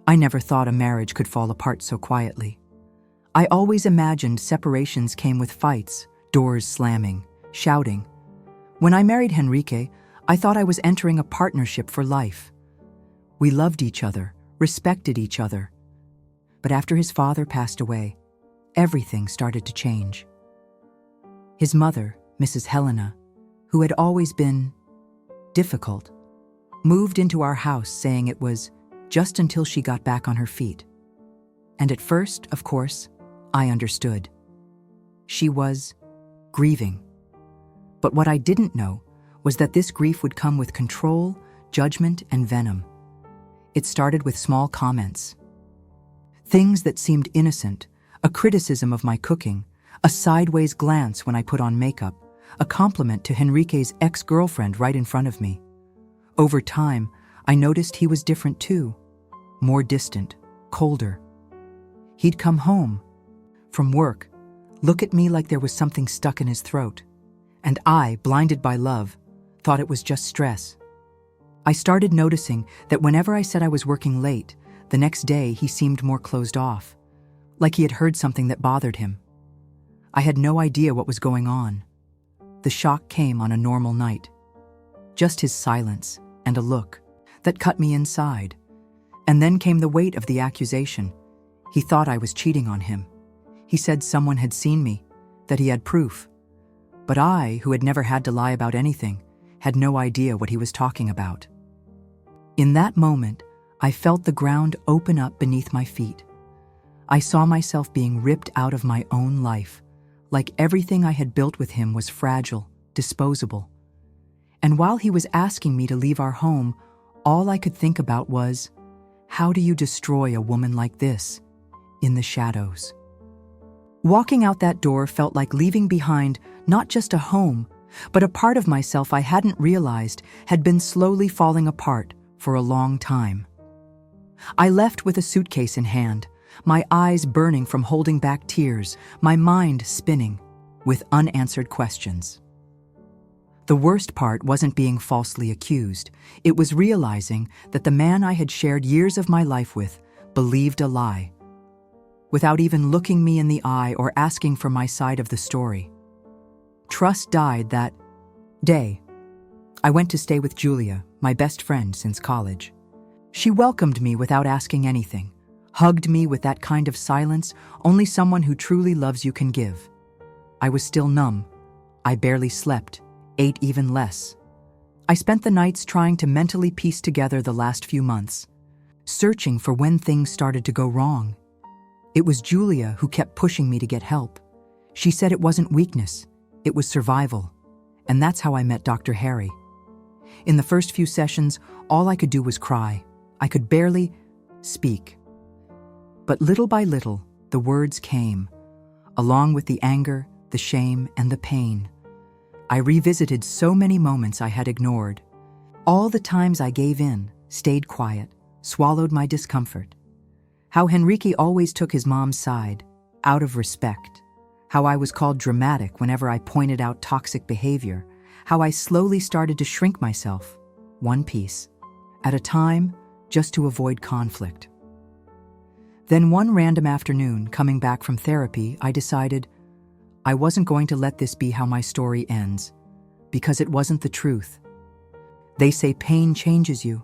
I never thought a marriage could fall apart so quietly. I always imagined separations came with fights, doors slamming, shouting. When I married Henrique, I thought I was entering a partnership for life. We loved each other, respected each other. But after his father passed away, everything started to change. His mother, Mrs. Helena, who had always been difficult, moved into our house saying it was just until she got back on her feet. And at first, of course, I understood. She was grieving. But what I didn't know was that this grief would come with control, judgment, and venom. It started with small comments. Things that seemed innocent, a criticism of my cooking, a sideways glance when I put on makeup, a compliment to Henrique's ex-girlfriend right in front of me. Over time, I noticed he was different too. More distant, colder. He'd come home from work, look at me like there was something stuck in his throat. And I, blinded by love, thought it was just stress. I started noticing that whenever I said I was working late, the next day he seemed more closed off, like he had heard something that bothered him. I had no idea what was going on. The shock came on a normal night. Just his silence and a look that cut me inside. And then came the weight of the accusation. He thought I was cheating on him. He said someone had seen me, that he had proof. But I, who had never had to lie about anything, had no idea what he was talking about. In that moment, I felt the ground open up beneath my feet. I saw myself being ripped out of my own life, like everything I had built with him was fragile, disposable. And while he was asking me to leave our home, all I could think about was, how do you destroy a woman like this, in the shadows? Walking out that door felt like leaving behind not just a home, but a part of myself I hadn't realized had been slowly falling apart for a long time. I left with a suitcase in hand, my eyes burning from holding back tears, my mind spinning with unanswered questions. The worst part wasn't being falsely accused. It was realizing that the man I had shared years of my life with believed a lie, without even looking me in the eye or asking for my side of the story. Trust died that day. I went to stay with Julia, my best friend since college. She welcomed me without asking anything, hugged me with that kind of silence only someone who truly loves you can give. I was still numb. I barely slept, ate even less. I spent the nights trying to mentally piece together the last few months, searching for when things started to go wrong. It was Julia who kept pushing me to get help. She said it wasn't weakness, it was survival. And that's how I met Dr. Harry. In the first few sessions, all I could do was cry. I could barely speak. But little by little, the words came, along with the anger, the shame, and the pain. I revisited so many moments I had ignored. All the times I gave in, stayed quiet, swallowed my discomfort. How Henrique always took his mom's side, out of respect. How I was called dramatic whenever I pointed out toxic behavior. How I slowly started to shrink myself, one piece at a time, just to avoid conflict. Then one random afternoon, coming back from therapy, I decided I wasn't going to let this be how my story ends, because it wasn't the truth. They say pain changes you,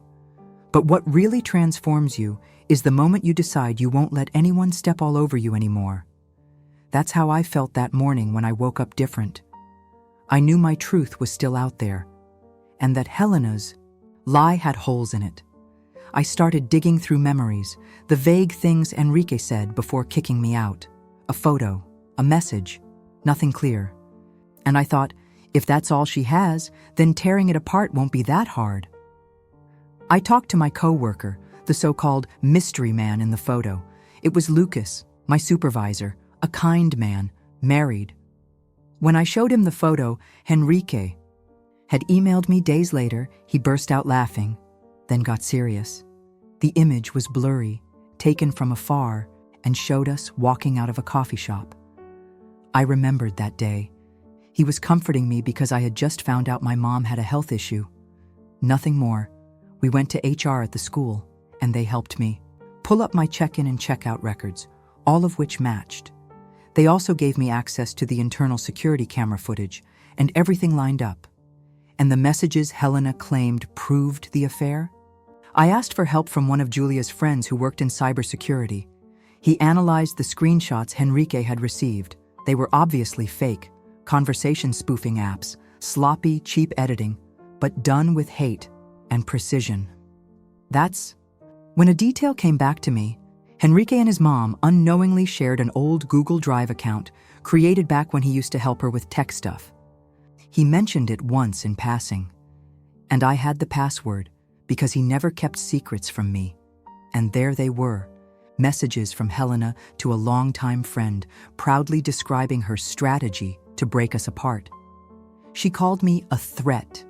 but what really transforms you is the moment you decide you won't let anyone step all over you anymore. That's how I felt that morning when I woke up different. I knew my truth was still out there, and that Helena's lie had holes in it. I started digging through memories, the vague things Henrique said before kicking me out. A photo, a message, nothing clear. And I thought, if that's all she has, then tearing it apart won't be that hard. I talked to my coworker, the so-called mystery man in the photo. It was Lucas, my supervisor, a kind man, married. When I showed him the photo, Henrique had emailed me days later. He burst out laughing, then got serious. The image was blurry, taken from afar, and showed us walking out of a coffee shop. I remembered that day. He was comforting me because I had just found out my mom had a health issue. Nothing more. We went to HR at the school, and they helped me pull up my check-in and check-out records, all of which matched. They also gave me access to the internal security camera footage, and everything lined up. And the messages Helena claimed proved the affair? I asked for help from one of Julia's friends who worked in cybersecurity. He analyzed the screenshots Henrique had received. They were obviously fake, conversation spoofing apps, sloppy, cheap editing, but done with hate and precision. That's when a detail came back to me. Henrique and his mom unknowingly shared an old Google Drive account created back when he used to help her with tech stuff. He mentioned it once in passing, and I had the password because he never kept secrets from me. And there they were, messages from Helena to a longtime friend, proudly describing her strategy to break us apart. She called me a threat.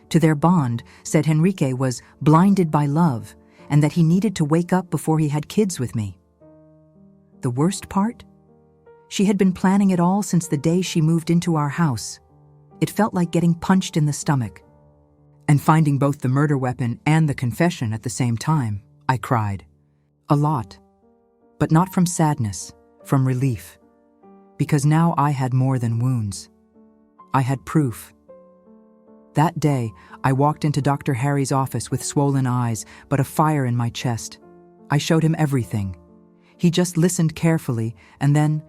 To their bond, said Henrique was blinded by love and that he needed to wake up before he had kids with me. The worst part? She had been planning it all since the day she moved into our house. It felt like getting punched in the stomach. And finding both the murder weapon and the confession at the same time, I cried. A lot. But not from sadness, from relief. Because now I had more than wounds. I had proof. That day, I walked into Dr. Harry's office with swollen eyes, but a fire in my chest. I showed him everything. He just listened carefully and then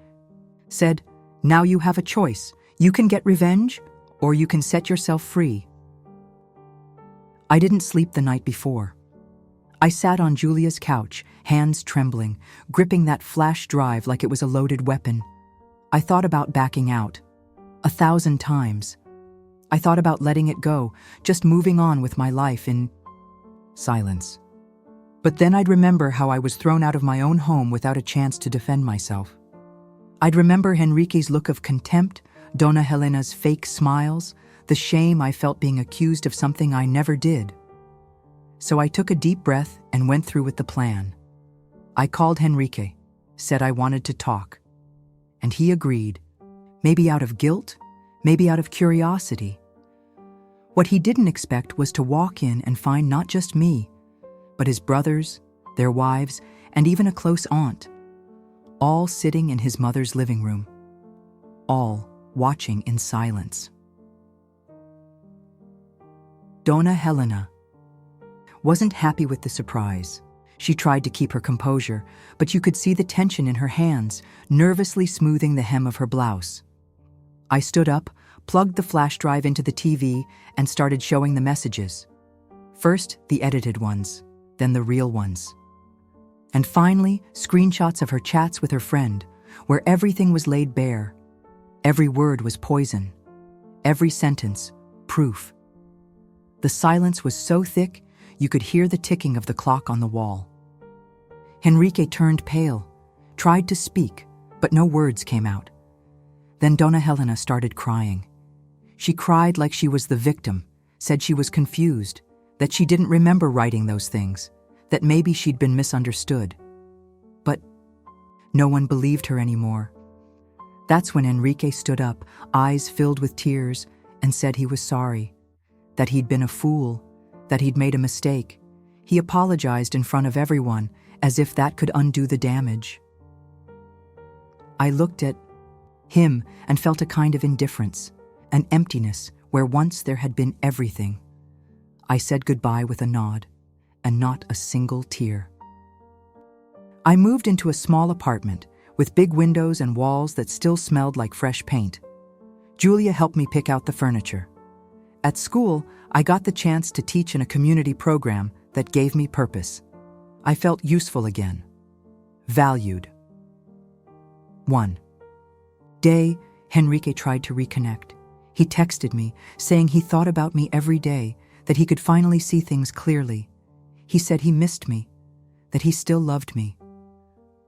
said, "Now you have a choice. You can get revenge, or you can set yourself free." I didn't sleep the night before. I sat on Julia's couch, hands trembling, gripping that flash drive like it was a loaded weapon. I thought about backing out. 1,000 times. I thought about letting it go, just moving on with my life in silence. But then I'd remember how I was thrown out of my own home without a chance to defend myself. I'd remember Henrique's look of contempt, Dona Helena's fake smiles, the shame I felt being accused of something I never did. So I took a deep breath and went through with the plan. I called Henrique, said I wanted to talk. And he agreed, maybe out of guilt, maybe out of curiosity. What he didn't expect was to walk in and find not just me, but his brothers, their wives, and even a close aunt, all sitting in his mother's living room, all watching in silence. Dona Helena wasn't happy with the surprise. She tried to keep her composure, but you could see the tension in her hands, nervously smoothing the hem of her blouse. I stood up, plugged the flash drive into the TV, and started showing the messages. First, the edited ones, then the real ones. And finally, screenshots of her chats with her friend, where everything was laid bare. Every word was poison. Every sentence, proof. The silence was so thick, you could hear the ticking of the clock on the wall. Henrique turned pale, tried to speak, but no words came out. Then Dona Helena started crying. She cried like she was the victim, said she was confused, that she didn't remember writing those things, that maybe she'd been misunderstood. But no one believed her anymore. That's when Henrique stood up, eyes filled with tears, and said he was sorry, that he'd been a fool, that he'd made a mistake. He apologized in front of everyone, as if that could undo the damage. I looked at him and felt a kind of indifference, an emptiness where once there had been everything. I said goodbye with a nod, and not a single tear. I moved into a small apartment with big windows and walls that still smelled like fresh paint. Julia helped me pick out the furniture. At school, I got the chance to teach in a community program that gave me purpose. I felt useful again. Valued. 1 day, Henrique tried to reconnect. He texted me, saying he thought about me every day, that he could finally see things clearly. He said he missed me, that he still loved me.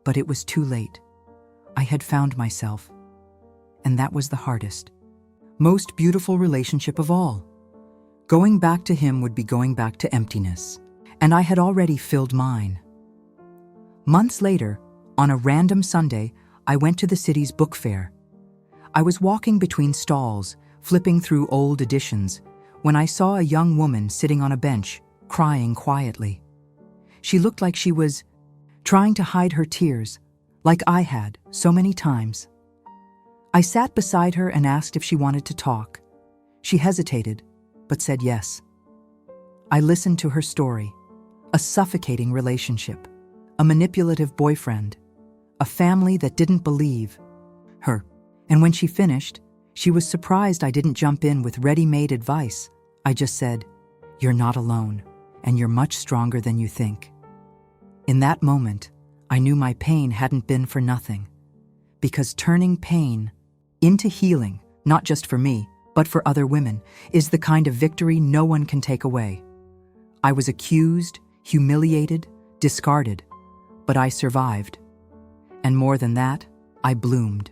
But it was too late. I had found myself. And that was the hardest. Most beautiful relationship of all. Going back to him would be going back to emptiness. And I had already filled mine. Months later, on a random Sunday, I went to the city's book fair. I was walking between stalls, flipping through old editions, when I saw a young woman sitting on a bench, crying quietly. She looked like she was trying to hide her tears, like I had so many times. I sat beside her and asked if she wanted to talk. She hesitated, but said yes. I listened to her story: a suffocating relationship, a manipulative boyfriend, a family that didn't believe her. And when she finished, she was surprised I didn't jump in with ready-made advice. I just said, "You're not alone, and you're much stronger than you think." In that moment, I knew my pain hadn't been for nothing. Because turning pain into healing, not just for me, but for other women, is the kind of victory no one can take away. I was accused, humiliated, discarded, but I survived. And more than that, I bloomed.